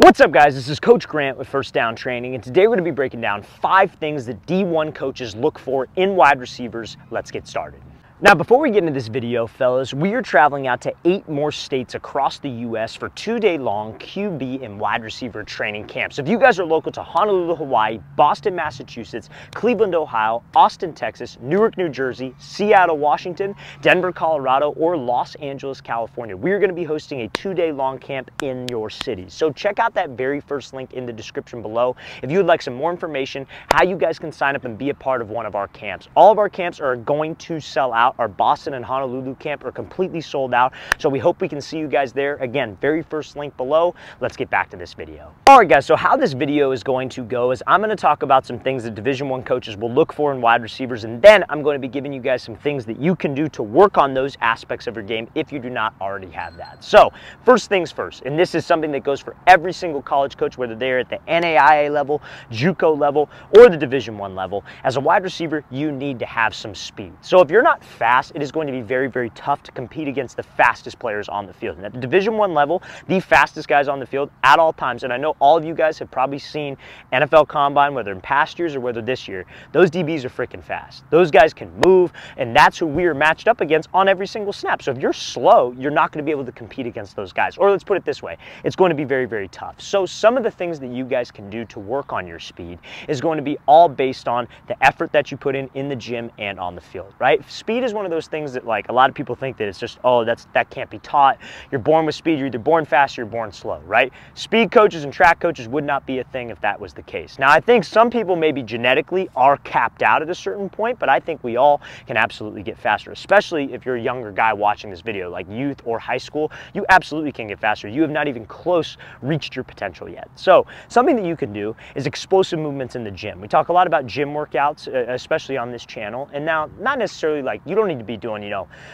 What's up, guys? This is Coach Grant with First Down Training, and today we're going to be breaking down 5 things that D1 coaches look for in wide receivers. Let's get started. Now, before we get into this video, fellas, we are traveling out to 8 more states across the U.S. for 2-day-long QB and wide receiver training camps. So if you guys are local to Honolulu, Hawaii, Boston, Massachusetts, Cleveland, Ohio, Austin, Texas, Newark, New Jersey, Seattle, Washington, Denver, Colorado, or Los Angeles, California, we are going to be hosting a 2-day-long camp in your city. So check out that very first link in the description below if you would like some more information, how you guys can sign up and be a part of one of our camps. All of our camps are going to sell out. Our Boston and Honolulu camp are completely sold out, so we hope we can see you guys there. Again, very first link below. Let's get back to this video. All right, guys, so how this video is going to go is I'm going to talk about some things that Division I coaches will look for in wide receivers, and then I'm going to be giving you guys some things that you can do to work on those aspects of your game if you do not already have that. So first things first, and this is something that goes for every single college coach, whether they're at the NAIA level, JUCO level, or the Division I level. As a wide receiver, you need to have some speed. So if you're not fast, it is going to be very, very tough to compete against the fastest players on the field. And at the Division I level, the fastest guys on the field at all times, and I know all of you guys have probably seen NFL Combine, whether in past years or whether this year, those DBs are freaking fast. Those guys can move, and that's who we are matched up against on every single snap. So if you're slow, you're not going to be able to compete against those guys. Or let's put it this way, it's going to be very, very tough. So some of the things that you guys can do to work on your speed is going to be all based on the effort that you put in the gym and on the field, right? Speed is one of those things that, like, a lot of people think that it's just, oh, that can't be taught. You're born with speed. You're either born fast or you're born slow, right? Speed coaches and track coaches would not be a thing if that was the case. Now, I think some people maybe genetically are capped out at a certain point, but I think we all can absolutely get faster, especially if you're a younger guy watching this video, like youth or high school. You absolutely can get faster. You have not even close reached your potential yet. So something that you can do is explosive movements in the gym. We talk a lot about gym workouts, especially on this channel. And now, not necessarily like you don't need to be doing,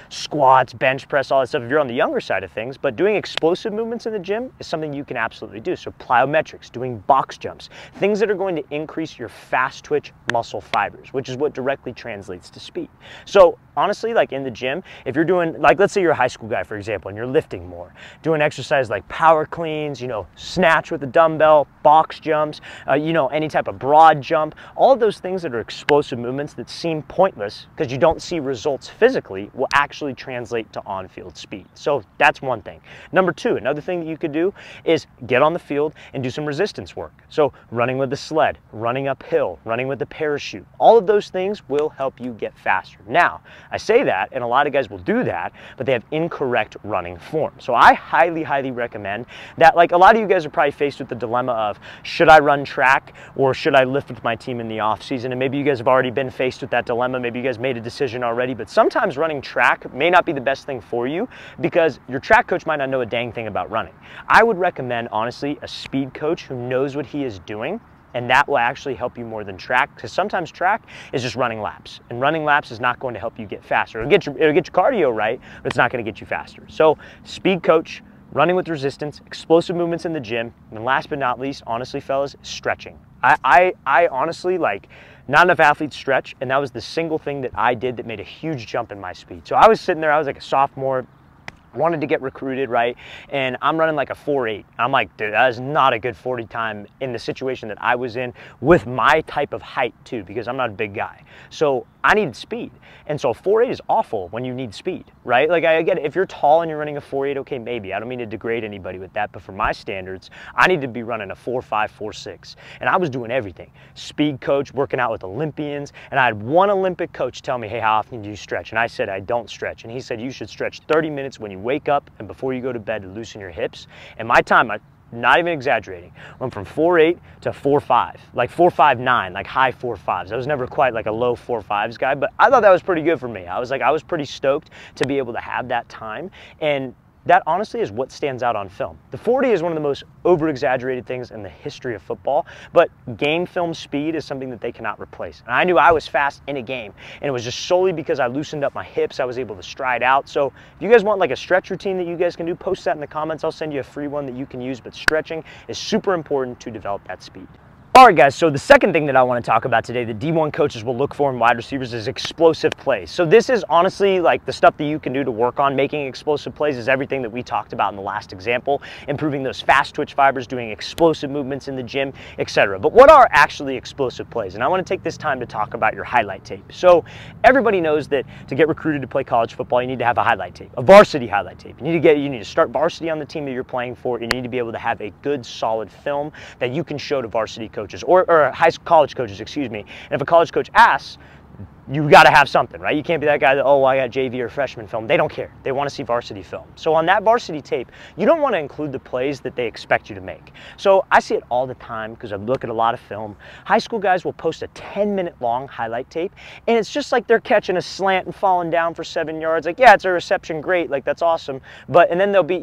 squats, bench press, all that stuff if you're on the younger side of things, but doing explosive movements in the gym is something you can absolutely do. So plyometrics, doing box jumps, things that are going to increase your fast twitch muscle fibers, which is what directly translates to speed. So honestly, like in the gym, if you're doing, like, let's say you're a high school guy, for example, and you're lifting more, doing exercises like power cleans, snatch with a dumbbell, box jumps, any type of broad jump, all of those things that are explosive movements that seem pointless because you don't see results physically will actually translate to on-field speed. So that's one thing. Number 2, another thing that you could do is get on the field and do some resistance work. So running with the sled, running uphill, running with the parachute, all of those things will help you get faster. Now, I say that, and a lot of guys will do that, but they have incorrect running form. So I highly, highly recommend that. Like, a lot of you guys are probably faced with the dilemma of, should I run track or should I lift with my team in the off season? And maybe you guys have already been faced with that dilemma. Maybe you guys made a decision already, but sometimes running track may not be the best thing for you because your track coach might not know a dang thing about running. I would recommend, honestly, a speed coach who knows what he is doing, and that will actually help you more than track, because sometimes track is just running laps, and running laps is not going to help you get faster. It'll get your cardio right, but it's not going to get you faster. So speed coach, running with resistance, explosive movements in the gym, and last but not least, honestly, fellas, stretching. I honestly, like, not enough athletes stretch, and that was the single thing that I did that made a huge jump in my speed. So I was sitting there, I was like a sophomore, wanted to get recruited, right? And I'm running like a 4.8. I'm like, dude, that is not a good 40 time in the situation that I was in with my type of height too, because I'm not a big guy. So I needed speed. And so 4.8 is awful when you need speed, right? Like, I get it. If you're tall and you're running a 4.8, okay, maybe. I don't mean to degrade anybody with that, but for my standards, I need to be running a 4.5, 4.6. And I was doing everything. Speed coach, working out with Olympians. And I had one Olympic coach tell me, hey, how often do you stretch? And I said, I don't stretch. And he said, you should stretch 30 minutes when you wake up and before you go to bed to loosen your hips. And my time, not even exaggerating, went from 4.8 to 4.5, like 4.59, like high 4.5s. I was never quite like a low 4.5s guy, but I thought that was pretty good for me. I was pretty stoked to be able to have that time. And that honestly is what stands out on film. The 40 is one of the most over-exaggerated things in the history of football, but game film speed is something that they cannot replace. And I knew I was fast in a game, and it was just solely because I loosened up my hips, I was able to stride out. So if you guys want like a stretch routine that you guys can do, post that in the comments. I'll send you a free one that you can use, but stretching is super important to develop that speed. All right, guys, so the second thing that I want to talk about today that D1 coaches will look for in wide receivers is explosive plays. So this is honestly like the stuff that you can do to work on making explosive plays is everything that we talked about in the last example, improving those fast twitch fibers, doing explosive movements in the gym, etc. But what are actually explosive plays? And I want to take this time to talk about your highlight tape. So everybody knows that to get recruited to play college football, you need to have a highlight tape, a varsity highlight tape. You need to start varsity on the team that you're playing for. You need to be able to have a good, solid film that you can show to varsity coaches or college coaches, excuse me. And if a college coach asks, you got to have something, right? You can't be that guy that, oh, I got JV or freshman film. They don't care. They want to see varsity film. So on that varsity tape, you don't want to include the plays that they expect you to make. So I see it all the time because I look at a lot of film. High school guys will post a 10-minute long highlight tape, and it's just like they're catching a slant and falling down for 7 yards. Like, yeah, it's a reception, great, like that's awesome. And then they'll be,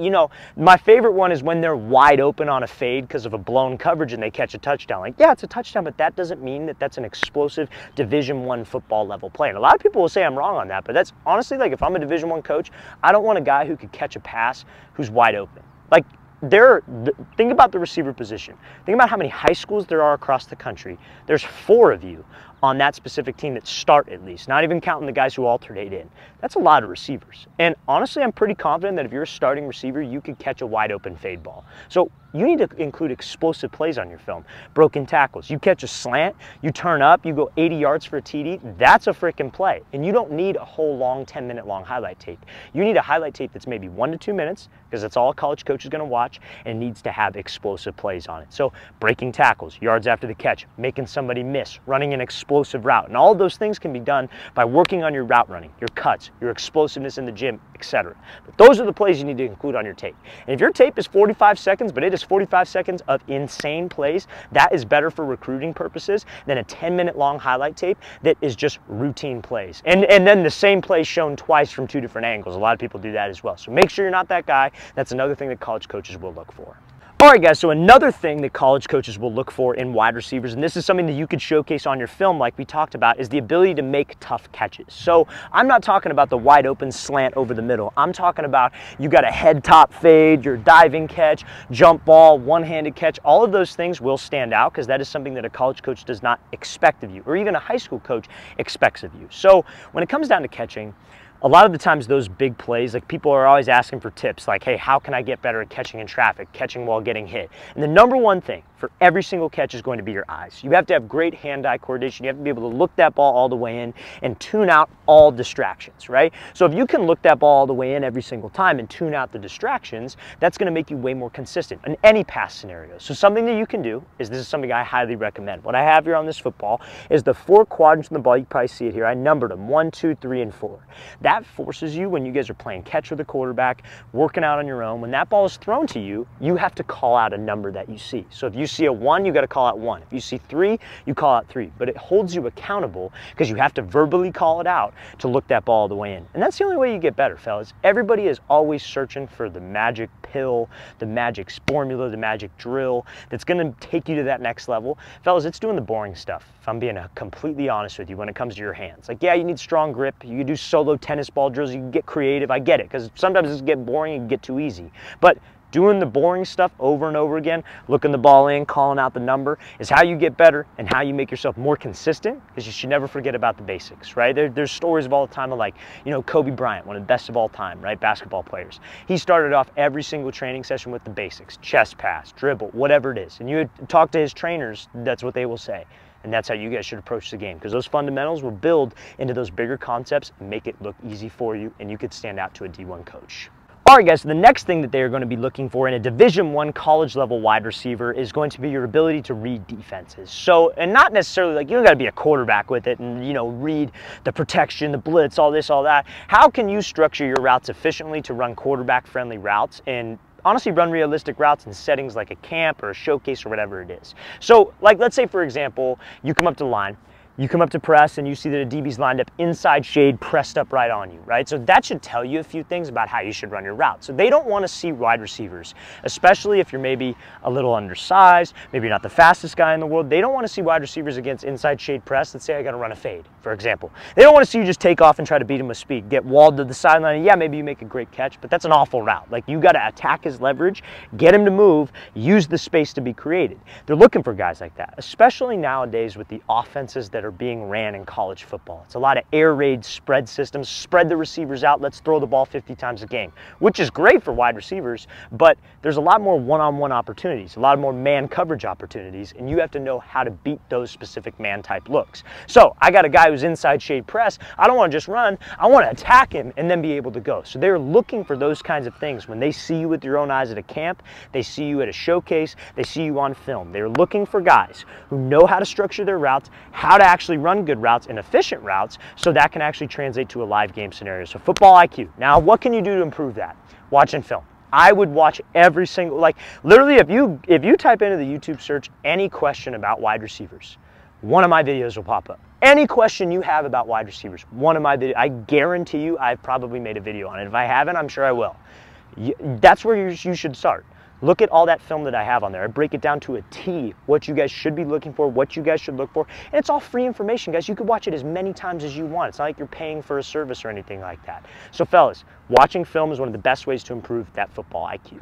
my favorite one is when they're wide open on a fade because of a blown coverage and they catch a touchdown. Like, yeah, it's a touchdown, but that doesn't mean that that's an explosive Division I football level play. And a lot of people will say I'm wrong on that, but that's honestly, like, if I'm a Division I coach, I don't want a guy who could catch a pass who's wide open. Like, think about the receiver position. Think about how many high schools there are across the country. There's 4 of you on that specific team that start at least, not even counting the guys who alternate in. That's a lot of receivers. And honestly, I'm pretty confident that if you're a starting receiver, you could catch a wide open fade ball. So you need to include explosive plays on your film. Broken tackles. You catch a slant, you turn up, you go 80 yards for a TD. That's a freaking play. And you don't need a whole long 10-minute long highlight tape. You need a highlight tape that's maybe 1 to 2 minutes, because that's all a college coach is going to watch, and it needs to have explosive plays on it. So breaking tackles, yards after the catch, making somebody miss, running an explosive route. And all of those things can be done by working on your route running, your cuts, your explosiveness in the gym, etc. But those are the plays you need to include on your tape. And if your tape is 45 seconds, but it is 45 seconds of insane plays, that is better for recruiting purposes than a 10-minute long highlight tape that is just routine plays. And then the same play shown twice from 2 different angles. A lot of people do that as well. So make sure you're not that guy. That's another thing that college coaches will look for. All right, guys, so another thing that college coaches will look for in wide receivers, and this is something that you could showcase on your film like we talked about, is the ability to make tough catches. So I'm not talking about the wide open slant over the middle. I'm talking about you got a head top fade, your diving catch, jump ball, one-handed catch. All of those things will stand out because that is something that a college coach does not expect of you, or even a high school coach expects of you. So when it comes down to catching, a lot of the times those big plays, like people are always asking for tips like, hey, how can I get better at catching in traffic, catching while getting hit? And the number one thing for every single catch is going to be your eyes. You have to have great hand-eye coordination. You have to be able to look that ball all the way in and tune out all distractions, right? So if you can look that ball all the way in every single time and tune out the distractions, that's going to make you way more consistent in any pass scenario. So something that you can do is, this is something I highly recommend. What I have here on this football is the 4 quadrants in the ball. You can probably see it here. I numbered them 1, 2, 3, and 4. That forces you, when you guys are playing catch with the quarterback, working out on your own, when that ball is thrown to you, you have to call out a number that you see. So if you see a 1, you got to call out 1. If you see 3, you call out 3. But it holds you accountable because you have to verbally call it out to look that ball all the way in. And that's the only way you get better, fellas. Everybody is always searching for the magic pill, the magic formula, the magic drill that's going to take you to that next level. Fellas, it's doing the boring stuff, if I'm being completely honest with you, when it comes to your hands. Like, yeah, you need strong grip. You can do solo tennis ball drills. You can get creative. I get it, because sometimes it's get boring and get too easy. But doing the boring stuff over and over again, looking the ball in, calling out the number, is how you get better and how you make yourself more consistent, because you should never forget about the basics, right? There's stories of all the time of, like, Kobe Bryant, one of the best of all time, right? Basketball players. He started off every single training session with the basics, chest pass, dribble, whatever it is. And you talk to his trainers, that's what they will say. And that's how you guys should approach the game, because those fundamentals will build into those bigger concepts and make it look easy for you, and you could stand out to a D1 coach. All right, guys, so the next thing that they are going to be looking for in a Division I college level wide receiver is going to be your ability to read defenses. So, and not necessarily like, you don't got to be a quarterback with it and, read the protection, the blitz, all this, all that. How can you structure your routes efficiently to run quarterback friendly routes and honestly run realistic routes in settings like a camp or a showcase or whatever it is? So, like, let's say, for example, you come up to the line, you come up to press and you see that a DB's lined up inside shade, pressed up right on you, right? So that should tell you a few things about how you should run your route. So they don't want to see wide receivers, especially if you're maybe a little undersized, maybe you're not the fastest guy in the world. They don't want to see wide receivers against inside shade press. Let's say I got to run a fade, for example. They don't want to see you just take off and try to beat him with speed, get walled to the sideline. And yeah, maybe you make a great catch, but that's an awful route. Like, you got to attack his leverage, get him to move, use the space to be created. They're looking for guys like that, especially nowadays with the offenses that are being ran in college football. It's a lot of air raid spread systems, spread the receivers out, let's throw the ball 50 times a game, which is great for wide receivers, but there's a lot more one-on-one opportunities, a lot more man coverage opportunities, and you have to know how to beat those specific man type looks. So I got a guy who's inside shade press. I don't want to just run, I want to attack him and then be able to go. So they're looking for those kinds of things. When they see you with your own eyes at a camp, they see you at a showcase, they see you on film. They're looking for guys who know how to structure their routes, how to actually run good routes and efficient routes, so that can actually translate to a live game scenario. So football IQ. Now, what can you do to improve that? Watching film. I would watch every single, like, literally if you type into the YouTube search any question about wide receivers, one of my videos will pop up. Any question you have about wide receivers, one of my videos, I guarantee you I've probably made a video on it. If I haven't, I'm sure I will. That's where you should start. Look at all that film that I have on there. I break it down to a T, what you guys should be looking for, what you guys should look for. And it's all free information, guys. You can watch it as many times as you want. It's not like you're paying for a service or anything like that. So fellas, watching film is one of the best ways to improve that football IQ.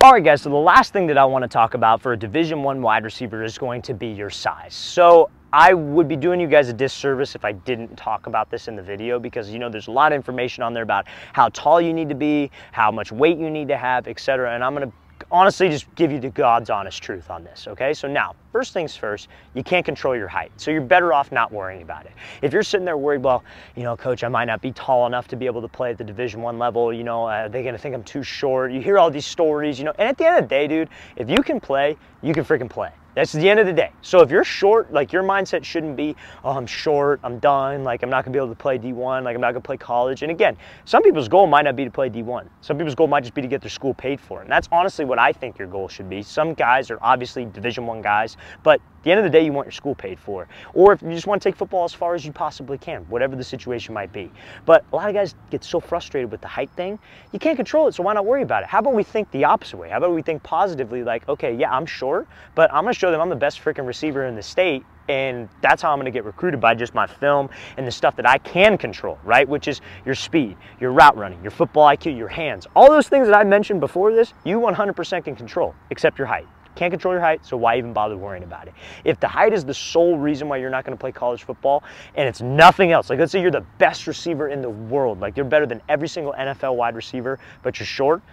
All right, guys, so the last thing that I want to talk about for a Division I wide receiver is going to be your size. So I would be doing you guys a disservice if I didn't talk about this in the video, because, you know, there's a lot of information on there about how tall you need to be, how much weight you need to have, etc. And I'm going to honestly just give you the God's honest truth on this, okay? So now, first things first, you can't control your height, so you're better off not worrying about it. If you're sitting there worried, well, you know, coach, I might not be tall enough to be able to play at the Division I level, you know, they're gonna think I'm too short. You hear all these stories, you know, and at the end of the day, dude, if you can play, you can freaking play. That's the end of the day. So if you're short, like, your mindset shouldn't be, oh, I'm short, I'm done, like, I'm not gonna be able to play D1, like, I'm not gonna play college. And again, some people's goal might not be to play D1. Some people's goal might just be to get their school paid for. And that's honestly what I think your goal should be. Some guys are obviously Division I guys, but at the end of the day, you want your school paid for. Or if you just want to take football as far as you possibly can, whatever the situation might be. But a lot of guys get so frustrated with the height thing, you can't control it, so why not worry about it? How about we think the opposite way? How about we think positively, like, okay, yeah, I'm short, but I'm gonna show them I'm the best freaking receiver in the state, and that's how I'm going to get recruited, by just my film and the stuff that I can control, right? Which is your speed, your route running, your football IQ, your hands. All those things that I mentioned before this, you 100% can control, except your height. Can't control your height, so why even bother worrying about it? If the height is the sole reason why you're not going to play college football, and it's nothing else, like, let's say you're the best receiver in the world, like, you're better than every single NFL wide receiver, but you're short,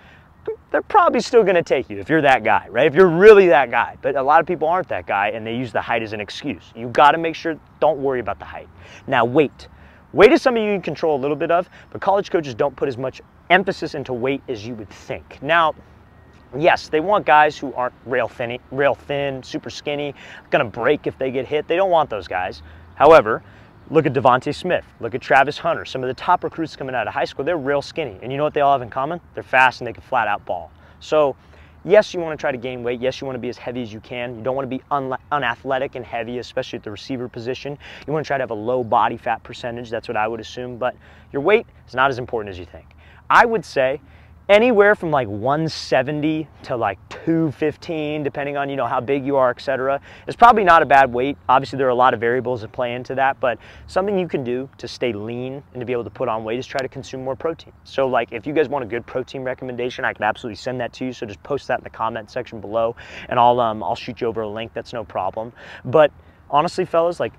they're probably still going to take you if you're that guy, right? If you're really that guy. But a lot of people aren't that guy, and they use the height as an excuse. You got to make sure, don't worry about the height. Now, weight. Weight is something you can control a little bit of, but college coaches don't put as much emphasis into weight as you would think. Now, yes, they want guys who aren't rail thin, super skinny, going to break if they get hit. They don't want those guys. However, look at Devontae Smith, look at Travis Hunter. Some of the top recruits coming out of high school, they're real skinny. And you know what they all have in common? They're fast and they can flat out ball. So yes, you want to try to gain weight. Yes, you want to be as heavy as you can. You don't want to be unathletic and heavy, especially at the receiver position. You want to try to have a low body fat percentage. That's what I would assume. But your weight is not as important as you think. I would say anywhere from like 170 to like 215, depending on, you know, how big you are, etc., is probably not a bad weight. Obviously, there are a lot of variables that play into that, but something you can do to stay lean and to be able to put on weight is try to consume more protein. So, like, if you guys want a good protein recommendation, I can absolutely send that to you. So just post that in the comment section below, and I'll shoot you over a link. That's no problem. But honestly, fellas, like,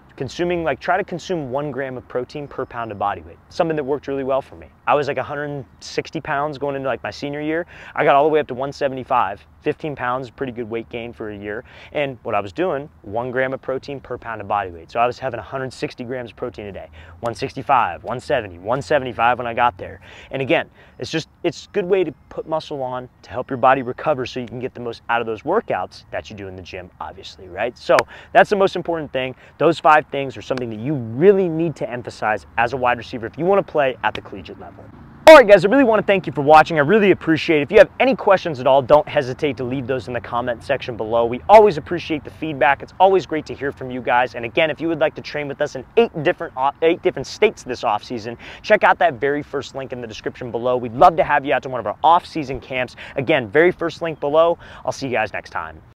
try to consume 1 gram of protein per pound of body weight. Something that worked really well for me. I was like 160 pounds going into like my senior year. I got all the way up to 175. 15 pounds, pretty good weight gain for a year. And what I was doing, 1 gram of protein per pound of body weight. So I was having 160 grams of protein a day. 165, 170, 175 when I got there. And again, it's a good way to put muscle on to help your body recover so you can get the most out of those workouts that you do in the gym, obviously, right? So that's the most important thing. Those 5 things are something that you really need to emphasize as a wide receiver if you want to play at the collegiate level. All right, guys, I really want to thank you for watching. I really appreciate it. If you have any questions at all, don't hesitate to leave those in the comment section below. We always appreciate the feedback. It's always great to hear from you guys. And again, if you would like to train with us in 8 different states this off season, check out that very first link in the description below. We'd love to have you out to one of our off-season camps. Again, very first link below. I'll see you guys next time.